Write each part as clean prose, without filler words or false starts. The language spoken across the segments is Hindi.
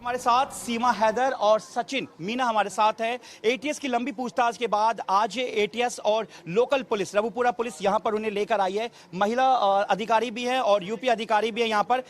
हमारे साथ सीमा हैदर और सचिन मीना हमारे साथ है। एटीएस की लंबी पूछताछ के बाद आज एटीएस और लोकल पुलिस रबुपुरा पुलिस यहां पर उन्हें लेकर आई है। महिला अधिकारी भी हैं और यूपी अधिकारी भी है यहां पर।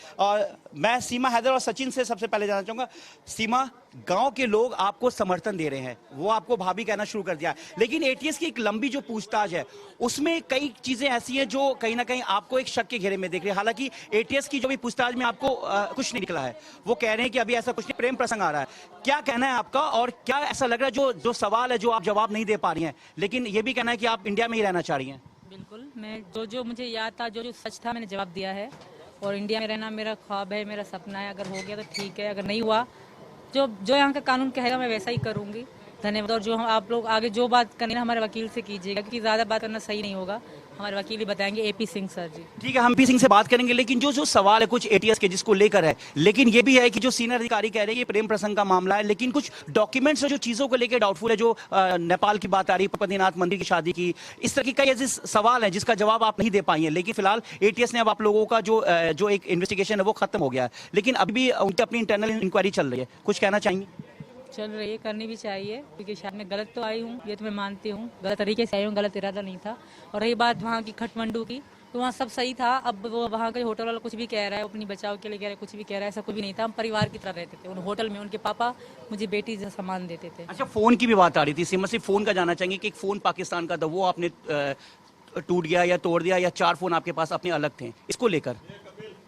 मैं सीमा हैदर और सचिन से सबसे पहले जानना चाहूंगा, सीमा, गांव के लोग आपको समर्थन दे रहे हैं, वो आपको भाभी कहना शुरू कर दिया है, लेकिन एटीएस की एक लंबी जो पूछताछ है उसमें कई चीजें ऐसी हैं जो कहीं ना कहीं आपको एक शक के घेरे में देख रही है। हालांकि एटीएस की जो भी पूछताछ में आपको कुछ नहीं निकला है, वो कह रहे हैं कि अभी ऐसा कुछ नहीं, प्रेम प्रसंग आ रहा है। क्या कहना है आपका और क्या ऐसा लग रहा है जो सवाल है जो आप जवाब नहीं दे पा रही हैं, लेकिन ये भी कहना है कि आप इंडिया में ही रहना चाह रही हैं? बिल्कुल, मैं जो मुझे याद था, जो सच था, मैंने जवाब दिया है। और इंडिया में रहना मेरा ख्वाब है, मेरा सपना है। अगर हो गया तो ठीक है, अगर नहीं हुआ, जो यहाँ का कानून कहेगा मैं वैसा ही करूँगी। धन्यवाद। और जो हम आप लोग आगे जो बात करनी है हमारे वकील से कीजिएगा, क्योंकि ज़्यादा बात करना सही नहीं होगा। हमारे वकील ही बताएंगे, एपी सिंह सर जी। ठीक है, हम एपी सिंह से बात करेंगे, लेकिन जो सवाल है कुछ एटीएस के जिसको लेकर है, लेकिन ये भी है कि जो सीनियर अधिकारी कह रहे हैं ये प्रेम प्रसंग का मामला है, लेकिन कुछ डॉक्यूमेंट्स जो चीजों को लेकर डाउटफुल है, जो नेपाल की बात आ रही है, पशुपतिनाथ मंदिर की शादी की, इस तरह की कई ऐसे सवाल है जिसका जवाब आप नहीं दे पाई हैं। लेकिन फिलहाल एटीएस ने अब आप लोगों का जो एक इन्वेस्टिगेशन है वो खत्म हो गया है, लेकिन अभी भी उनकी अपनी इंटरनल इंक्वायरी चल रही है। कुछ कहना चाहेंगे? चल रही है, करनी भी चाहिए, क्योंकि शायद मैं गलत तो आई हूँ, ये तो मैं मानती हूँ, गलत तरीके से आई हूँ, गलत इरादा नहीं था। और रही बात वहाँ की खटमंडू की, तो वहाँ सब सही था। अब वो वहाँ के होटल वाला कुछ भी कह रहा है, अपनी बचाव के लिए कह रहा है, कुछ भी कह रहा है, ऐसा कुछ भी नहीं था। हम परिवार की तरह रहते थे उन होटल में, उनके पापा मुझे बेटी जैसा सामान देते थे। अच्छा, फोन की भी बात आ रही थी, सीमा से फोन का जानना चाहेंगे कि एक फोन पाकिस्तान का था, वो आपने टूट गया या तोड़ दिया, या 4 फोन आपके पास अपने अलग थे, इसको लेकर?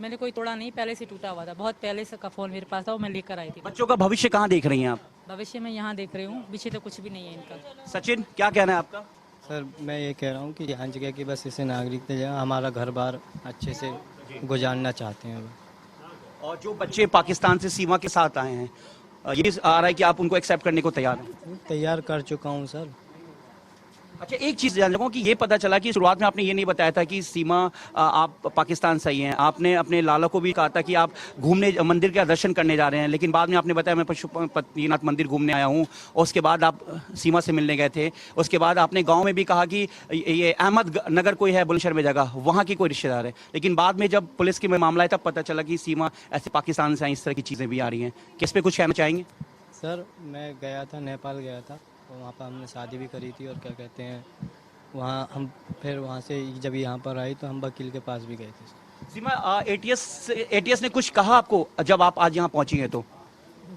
मैंने कोई तोड़ा नहीं, पहले से टूटा हुआ था, बहुत पहले से का फोन मेरे पास था, वो मैं लेकर आई थी। बच्चों का भविष्य कहाँ देख रही हैं आप? भविष्य में यहाँ देख रही हूँ, पीछे तो कुछ भी नहीं है इनका। सचिन, क्या कहना है आपका? सर, मैं ये कह रहा हूँ कि यहाँ जगह की बस इसे नागरिकता जगह हमारा घर बार अच्छे से गुजारना चाहते हैं। और जो बच्चे पाकिस्तान से सीमा के साथ आए हैं, ये भी आ रहा है कि आप उनको एक्सेप्ट करने को तैयार हैं? तैयार कर चुका हूँ सर। अच्छा, एक चीज जान लगूं कि ये पता चला कि शुरुआत में आपने ये नहीं बताया था कि सीमा आप पाकिस्तान से ही हैं। आपने अपने लाला को भी कहा था कि आप घूमने मंदिर का दर्शन करने जा रहे हैं, लेकिन बाद में आपने बताया मैं पशुपतिनाथ मंदिर घूमने आया हूं। और उसके बाद आप सीमा से मिलने गए थे। उसके बाद आपने गाँव में भी कहा कि ये अहमद नगर कोई है बुलंदशहर में जगह, वहाँ की कोई रिश्तेदार है। लेकिन बाद में जब पुलिस के मामला है तब पता चला कि सीमा ऐसे पाकिस्तान से आई, इस तरह की चीज़ें भी आ रही हैं। किस पे कुछ कहना चाहेंगे? सर, मैं गया था, नेपाल गया था, और वहाँ पर हमने शादी भी करी थी। और क्या कहते हैं, वहाँ हम फिर वहाँ से जब यहाँ पर आई तो हम वकील के पास भी गए थे। सीमा, एटीएस ने कुछ कहा आपको जब आप आज यहाँ पहुँची हैं तो?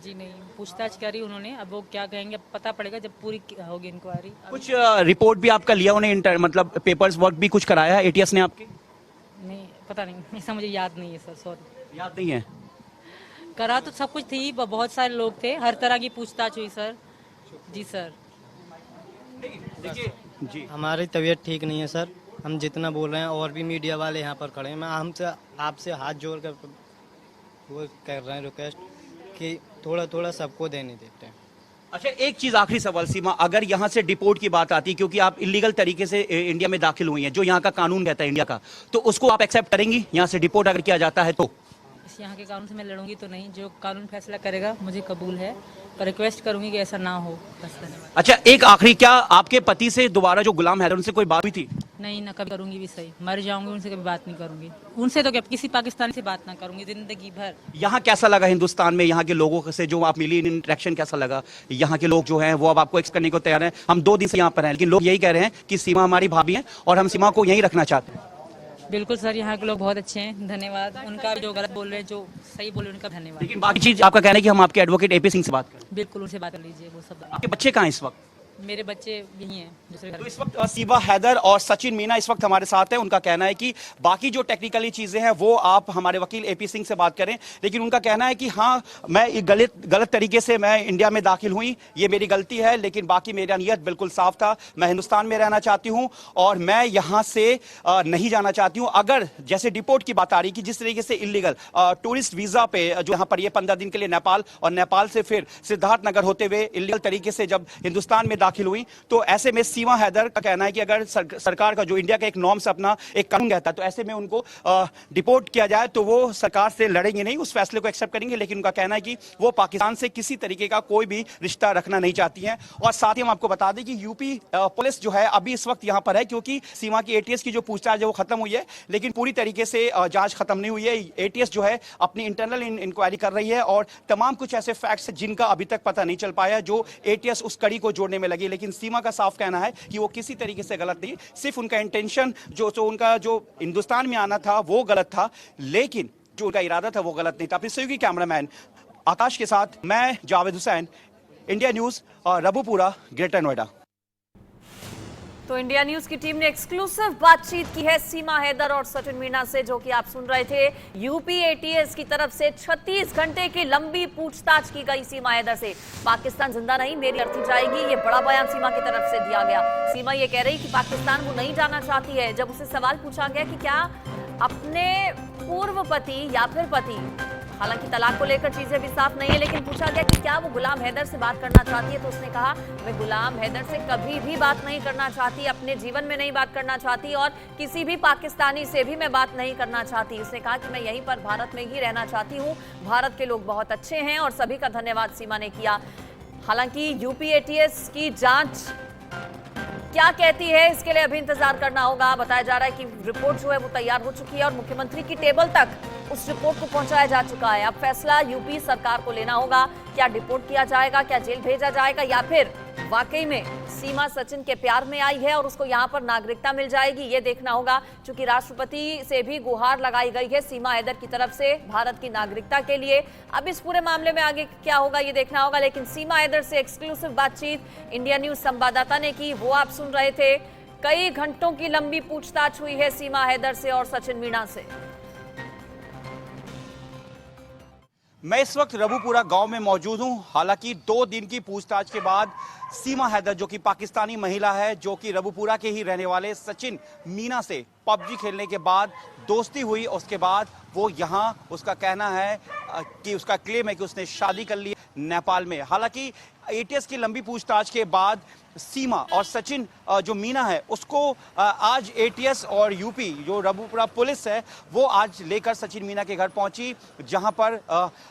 जी नहीं, पूछताछ करी उन्होंने, अब वो क्या कहेंगे पता पड़ेगा जब पूरी होगी इंक्वायरी। कुछ रिपोर्ट भी आपका लिया उन्हें, मतलब पेपर्स वर्क भी कुछ कराया है एटीएस ने आपके? नहीं, पता नहीं, ऐसा मुझे याद नहीं है सर, सॉरी। याद नहीं है? करा तो सब कुछ थी, बहुत सारे लोग थे, हर तरह की पूछताछ हुई सर। जी सर। देखिए जी, हमारी तबीयत ठीक नहीं है सर, हम जितना बोल रहे हैं, और भी मीडिया वाले यहाँ पर खड़े हैं। मैं हमसे आपसे हाथ जोड़ कर वो कर रहे हैं रिक्वेस्ट कि थोड़ा थोड़ा सबको देने देते हैं। अच्छा, एक चीज आखिरी सवाल सीमा, अगर यहाँ से डिपोर्ट की बात आती है, क्योंकि आप इलीगल तरीके से इंडिया में दाखिल हुई हैं, जो यहाँ का कानून कहता है इंडिया का, तो उसको आप एक्सेप्ट करेंगी यहाँ से डिपोर्ट अगर किया जाता है तो? इस यहाँ के कानून से मैं लड़ूंगी तो नहीं, जो कानून फैसला करेगा मुझे कबूल है, पर रिक्वेस्ट करूंगी कि ऐसा ना हो, बस। धन्यवाद। अच्छा, एक आखिरी, क्या आपके पति से दोबारा जो गुलाम हैदर, उनसे कोई बात भी थी? नहीं ना, कभी करूंगी भी सही, मर जाऊंगी उनसे कभी बात नहीं करूंगी। उनसे तो क्या, किसी पाकिस्तानी से बात ना करूंगी जिंदगी भर। यहाँ कैसा लगा हिंदुस्तान में, यहाँ के लोगों से जो आप मिली, इंटरेक्शन कैसा लगा? यहाँ के लोग जो हैं वो अब आपको एक्सेप्ट करने को तैयार हैं। हम 2 दिन से यहाँ पर हैं, लेकिन लोग यही कह रहे हैं कि सीमा हमारी भाभी है और हम सीमा को यहीं रखना चाहते हैं। बिल्कुल सर, यहाँ के लोग बहुत अच्छे हैं, धन्यवाद उनका। जो गलत बोल रहे हैं, जो सही बोल रहे हैं, उनका धन्यवाद। लेकिन बाकी चीज आपका कहना है कि हम आपके एडवोकेट एपी सिंह से बात करें? बिल्कुल, उनसे बात कर लीजिए, वो सब। आपके बच्चे कहाँ हैं इस वक्त? मेरे बच्चे यही हैं, दूसरे घर तो में। इस वक्त सीमा हैदर और सचिन मीना इस वक्त हमारे साथ है। उनका कहना है कि बाकी जो टेक्निकली चीजें हैं वो आप हमारे वकील एपी सिंह से बात करें, लेकिन उनका कहना है कि हाँ, मैं गलत तरीके से मैं इंडिया में दाखिल हुई, ये मेरी गलती है, लेकिन बाकी मेरा नियत बिल्कुल साफ था। मैं हिंदुस्तान में रहना चाहती हूँ और मैं यहाँ से नहीं जाना चाहती हूँ। अगर जैसे डिपोर्ट की बात आ रही कि जिस तरीके से इलीगल टूरिस्ट वीजा पे जो यहाँ पर ये 15 दिन के लिए नेपाल, और नेपाल से फिर सिद्धार्थनगर होते हुए इलीगल तरीके से जब हिंदुस्तान में दाखिल हुई। तो ऐसे में सीमा हैदर का कहना है कि अगर सरकार का जो इंडिया का एक नॉर्म्स अपना एक कानून कहता है, तो ऐसे में उनको डिपोर्ट किया जाए तो वो सरकार से लड़ेंगे नहीं, उस फैसले को एक्सेप्ट करेंगे। लेकिन उनका कहना है कि वो पाकिस्तान से किसी तरीके का कोई भी रिश्ता रखना नहीं चाहती है। और साथ ही हम आपको बता दें कि यूपी पुलिस जो है अभी इस वक्त यहां पर है, क्योंकि सीमा की एटीएस की जो पूछताछ है वो खत्म हुई है, लेकिन पूरी तरीके से जांच खत्म नहीं हुई है। एटीएस जो है अपनी इंटरनल इंक्वायरी कर रही है और तमाम कुछ ऐसे फैक्ट्स जिनका अभी तक पता नहीं चल पाया जो एटीएस उस कड़ी को जोड़ने में लगी। लेकिन सीमा का साफ कहना है कि वो किसी तरीके से गलत नहीं, सिर्फ उनका इंटेंशन उनका जो हिंदुस्तान में आना था वो गलत था, लेकिन जो उनका इरादा था वो गलत नहीं था। अपने सहयोगी कैमरामैन आकाश के साथ मैं Javed Hussain, India news, Rabupura, greater Noida. तो इंडिया न्यूज की टीम ने एक्सक्लूसिव बातचीत की है सीमा हैदर और सचिन मीणा से, जो कि आप सुन रहे थे। यूपी एटीएस की तरफ से 36 घंटे की लंबी पूछताछ की गई सीमा हैदर से। पाकिस्तान जिंदा नहीं, मेरी अर्थी जाएगी, ये बड़ा बयान सीमा की तरफ से दिया गया। सीमा ये कह रही कि पाकिस्तान वो नहीं जाना चाहती है। जब उसे सवाल पूछा गया कि क्या अपने पूर्व पति या फिर पति, हालांकि तलाक को लेकर चीजें भी साफ नहीं है, लेकिन पूछा गया कि क्या वो गुलाम हैदर से बात करना चाहती है, तो उसने कहा मैं गुलाम हैदर से कभी भी बात नहीं करना चाहती, अपने जीवन में नहीं बात करना चाहती और किसी भी पाकिस्तानी से भी मैं बात नहीं करना चाहती। उसने कहा कि मैं यहीं पर भारत में ही रहना चाहती हूँ, भारत के लोग बहुत अच्छे हैं और सभी का धन्यवाद सीमा ने किया। हालांकि यूपी एटीएस की जांच क्या कहती है इसके लिए अभी इंतजार करना होगा। बताया जा रहा है कि रिपोर्ट जो है वो तैयार हो चुकी है और मुख्यमंत्री की टेबल तक उस रिपोर्ट को पहुंचाया जा चुका है। अब फैसला यूपी सरकार को लेना होगा, क्या डिपोर्ट किया जाएगा, क्या जेल भेजा जाएगा, या फिर वाकई में सीमा सचिन के प्यार में आई है और उसको यहां पर नागरिकता मिल जाएगी, ये देखना होगा। चूंकि राष्ट्रपति से भी गुहार लगाई गई है सीमा हैदर की तरफ से भारत की नागरिकता के लिए। अब इस पूरे मामले में आगे क्या होगा ये देखना होगा। लेकिन सीमा हैदर से एक्सक्लूसिव बातचीत इंडिया न्यूज संवाददाता ने की, वो आप सुन रहे थे। कई घंटों की लंबी पूछताछ हुई है सीमा हैदर से और सचिन मीणा से। मैं इस वक्त रबुपुरा गांव में मौजूद हूं। हालांकि 2 दिन की पूछताछ के बाद सीमा हैदर, जो कि पाकिस्तानी महिला है, जो कि रबुपुरा के ही रहने वाले सचिन मीणा से पबजी खेलने के बाद दोस्ती हुई, उसके बाद वो यहाँ, उसका कहना है कि उसका क्लेम है कि उसने शादी कर ली नेपाल में। हालांकि एटीएस की लंबी पूछताछ के बाद सीमा और सचिन जो मीणा है उसको आज एटीएस और यूपी जो रबुपुरा पुलिस है वो आज लेकर सचिन मीणा के घर पहुंची, जहां पर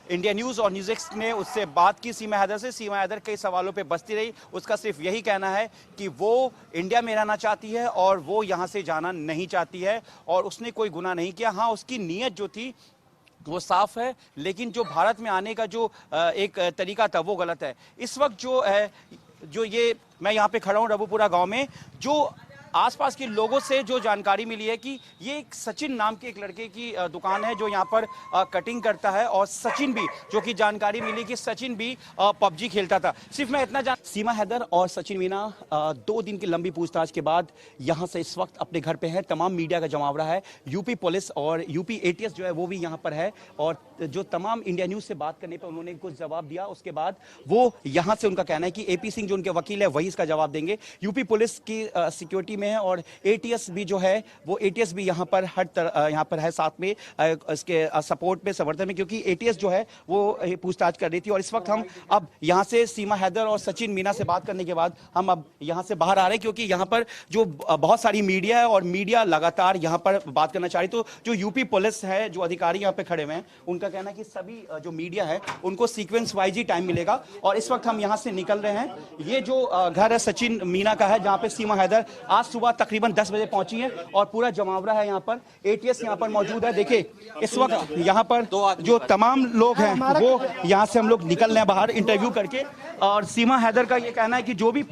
इंडिया न्यूज और न्यूज़ एक्स ने उससे बात की सीमा हैदर से। सीमा हैदर कई सवालों पे बसती रही, उसका सिर्फ यही कहना है कि वो इंडिया में रहना चाहती है और वो यहां से जाना नहीं चाहती है और उसने कोई गुनाह नहीं किया। हाँ, उसकी नीयत जो थी वो साफ है, लेकिन जो भारत में आने का जो एक तरीका था वो गलत है। इस वक्त जो ये मैं यहाँ पे खड़ा हूँ रबुपुरा गांव में, जो आसपास के लोगों से जो जानकारी मिली है कि ये एक सचिन नाम के एक लड़के की दुकान है जो यहाँ पर कटिंग करता है और सचिन भी, जो कि जानकारी मिली कि सचिन भी पबजी खेलता था। सिर्फ मैं इतना सीमा हैदर और सचिन मीणा 2 दिन की लंबी पूछताछ के बाद यहाँ से इस वक्त अपने घर पे हैं। तमाम मीडिया का जमावड़ा है, यूपी पुलिस और यूपी एटीएस जो है वो भी यहाँ पर है और जो तमाम इंडिया न्यूज से बात करने पर उन्होंने कुछ जवाब दिया, उसके बाद वो यहाँ से उनका कहना है कि एपी सिंह जो उनके वकील है वही इसका जवाब देंगे। यूपी पुलिस की सिक्योरिटी में है और एटीएस भी जो है वो एटीएस भी यहाँ पर यहाँ पर है साथ में इसके सपोर्ट में, समर्थन में, क्योंकि एटीएस जो है वो पूछताछ कर रही थी। और इस वक्त हम अब यहाँ से सीमा हैदर और सचिन मीणा से बात करने के बाद हम अब यहाँ से बाहर आ रहे हैं, क्योंकि यहाँ पर जो बहुत सारी मीडिया है और मीडिया लगातार यहाँ पर बात करना चाह रही। तो जो यूपी पुलिस है, जो अधिकारी यहाँ पे खड़े हुए हैं, उनका कहना है कि सभी जो मीडिया है उनको सीक्वेंस वाइज ही टाइम मिलेगा। और इस वक्त हम यहाँ से निकल रहे हैं। ये जो घर है सचिन मीणा का है, जहाँ पे सीमा हैदर आज सुबह तकरीबन 10 बजे पहुंची है और पूरा जमावड़ा है यहाँ पर। एटीएस यहाँ पर मौजूद है। देखिए इस वक्त यहाँ पर जो तमाम लोग हैं वो यहाँ से हम लोग निकल रहे हैं बाहर इंटरव्यू करके। और सीमा हैदर का ये कहना है कि जो भी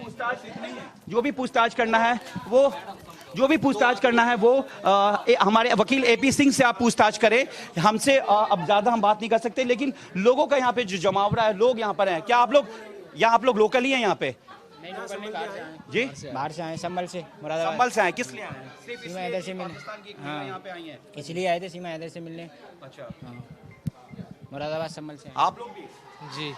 पूछताछ करना है वो हमारे वकील एपी सिंह से आप पूछताछ करें, हमसे अब ज्यादा हम बात नहीं कर सकते। लेकिन लोगों का यहाँ पे जो जमावड़ा है, लोग यहाँ पर हैं। क्या आप लोग लोकल ही हैं यहाँ पे? जी, बाहर से आए, संभल से, मुरादाबाद। संभल से आए, किस लिए आए? सीमा हैदर से मिलने। हाँ, यहाँ पे आई हैं, इसलिए आए थे सीमा हैदर से मिलने। अच्छा, मुरादाबाद संभल से। आप लोग भी? जी।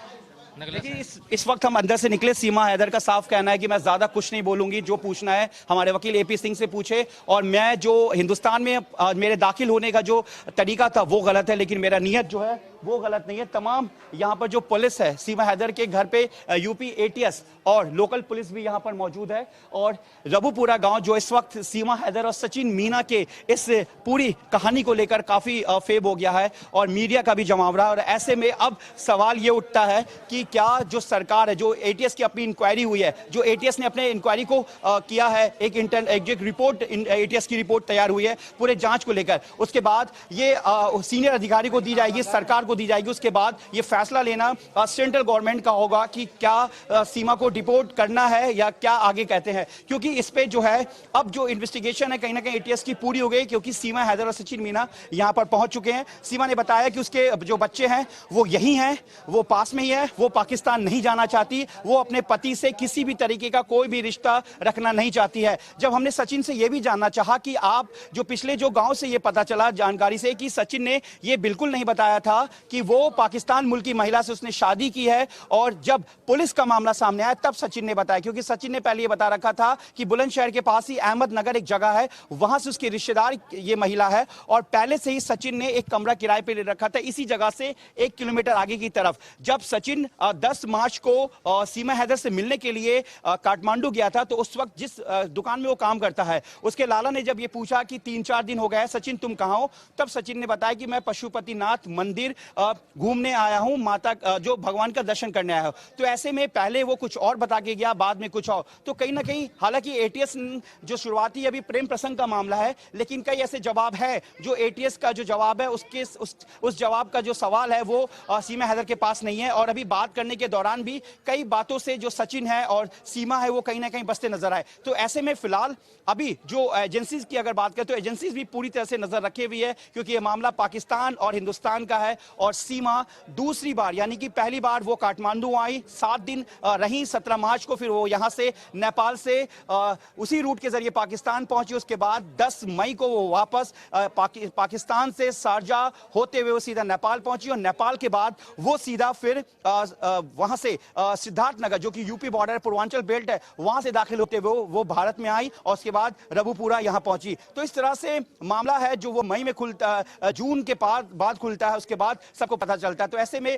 देखिए इस वक्त हम अंदर से निकले। सीमा हैदर का साफ कहना है कि मैं ज्यादा कुछ नहीं बोलूंगी, जो पूछना है हमारे वकील एपी सिंह से पूछे। और मैं जो हिंदुस्तान में मेरे दाखिल होने का जो तरीका था वो गलत है, लेकिन मेरा नियत जो है वो गलत नहीं है। तमाम यहाँ पर जो पुलिस है सीमा हैदर के घर पे यूपी एटीएस और लोकल पुलिस भी यहाँ पर मौजूद है। और रबुपुरा गांव जो इस वक्त सीमा हैदर और सचिन मीना के इस पूरी कहानी को लेकर काफी फेब हो गया है और मीडिया का भी जमावड़ा है। और ऐसे में अब सवाल ये उठता है कि क्या जो सरकार है, जो एटीएस की अपनी इंक्वायरी हुई है, जो एटीएस ने अपने इंक्वायरी को किया है, एक रिपोर्ट एटीएस की रिपोर्ट तैयार हुई है पूरे जांच को लेकर, उसके बाद ये सीनियर अधिकारी को दी जाएगी, सरकार को दी जाएगी। उसके बाद ये फैसला लेना सेंट्रल गवर्नमेंट का होगा कि क्या सीमा को डिपोर्ट करना है या क्या आगे कहते हैं। क्योंकि इस पे जो है अब जो इन्वेस्टिगेशन है कहीं ना कहीं एटीएस की पूरी हो गई, क्योंकि सीमा हैदर और सचिन मीना यहां पर पहुंच चुके हैं। सीमा ने बताया कि उसके जो बच्चे हैं वो यही हैं, वो पास में ही है, वो पाकिस्तान नहीं जाना चाहती, वो अपने पति से किसी भी तरीके का कोई भी रिश्ता रखना नहीं चाहती है। जब हमने सचिन से यह भी जानना चाहा कि आप जो पिछले जो गांव से ये पता चला जानकारी से कि सचिन ने ये बिल्कुल नहीं बताया था कि वो पाकिस्तान मुल्क की महिला से उसने शादी की है, और जब पुलिस का मामला सामने आया तब सचिन ने बताया, क्योंकि सचिन ने पहले ये बता रखा था कि बुलंदशहर के पास ही अहमदनगर एक जगह है, वहां से उसके रिश्तेदार ये महिला है और पहले से ही सचिन ने एक कमरा किराए पे ले रखा था इसी जगह से 1 किलोमीटर आगे की तरफ। जब सचिन 10 मार्च को सीमा हैदर से मिलने के लिए काठमांडू गया था, तो उस वक्त जिस दुकान में वो काम करता है उसके लाला ने जब ये पूछा कि 3-4 दिन हो गए सचिन तुम कहां हो, तब सचिन ने बताया कि मैं पशुपतिनाथ मंदिर घूमने आया हूं, माता जो भगवान का दर्शन करने आया हूं। तो ऐसे में पहले वो कुछ और बता के गया, बाद में कुछ और। तो कहीं ना कहीं हालांकि एटीएस जो शुरुआती अभी प्रेम प्रसंग का मामला है, लेकिन कई ऐसे जवाब है जो एटीएस का जो जवाब है उसके उस जवाब का जो सवाल है वो सीमा हैदर के पास नहीं है। और अभी बात करने के दौरान भी कई बातों से जो सचिन है और सीमा है वो कहीं ना कहीं बसते नजर आए। तो ऐसे में फिलहाल अभी जो एजेंसीज की अगर बात करें तो एजेंसीज भी पूरी तरह से नजर रखे हुई है, क्योंकि ये मामला पाकिस्तान और हिंदुस्तान का है। और सीमा दूसरी बार यानी कि पहली बार वो काठमांडू आई, 7 दिन रही 17 मार्च को, फिर वो यहां से नेपाल से उसी रूट के जरिए पाकिस्तान पहुंची। उसके बाद 10 मई को वो वापस पाकिस्तान से शारजा होते हुए वो सीधा नेपाल पहुंची, और नेपाल के बाद वो सीधा फिर वहां से सिद्धार्थनगर जो कि यूपी बॉर्डर पूर्वांचल बेल्ट है वहां से दाखिल होते हुए वो भारत में आई और उसके बाद रबुपुरा यहां पहुंची। तो इस तरह से मामला है जो वो मई में खुलता, जून के बाद खुलता है, उसके बाद सबको पता चलता है। तो ऐसे में